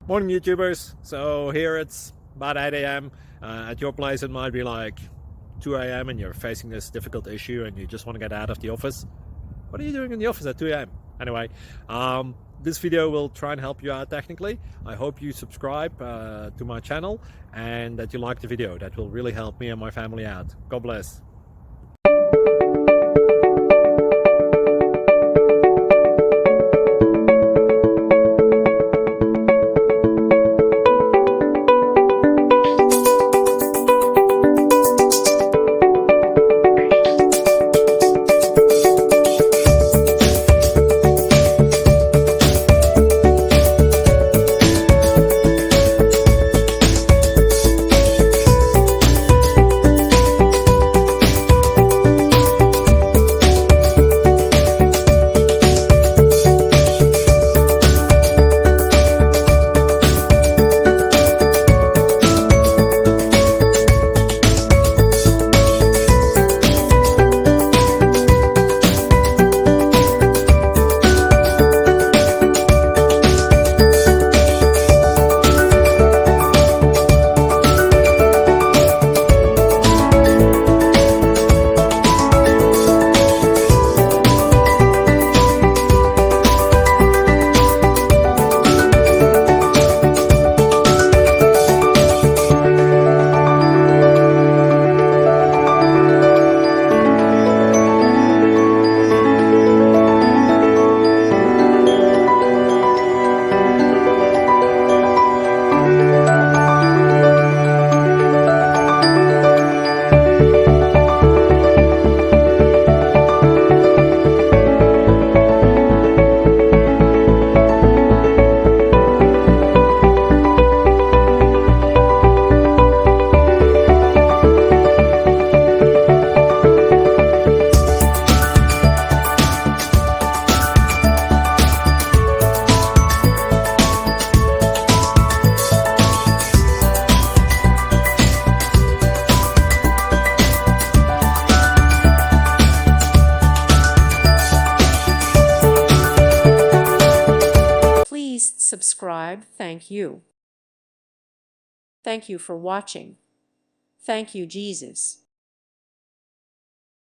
Morning YouTubers. So here it's about 8 a.m. At your place it might be like 2 a.m. and you're facing this difficult issue and you just want to get out of the office. What are you doing in the office at 2 a.m.? Anyway, this video will try and help you out technically. I hope you subscribe to my channel and that you like the video. That will really help me and my family out. God bless. Please subscribe. Thank you. Thank you for watching. Thank you, Jesus.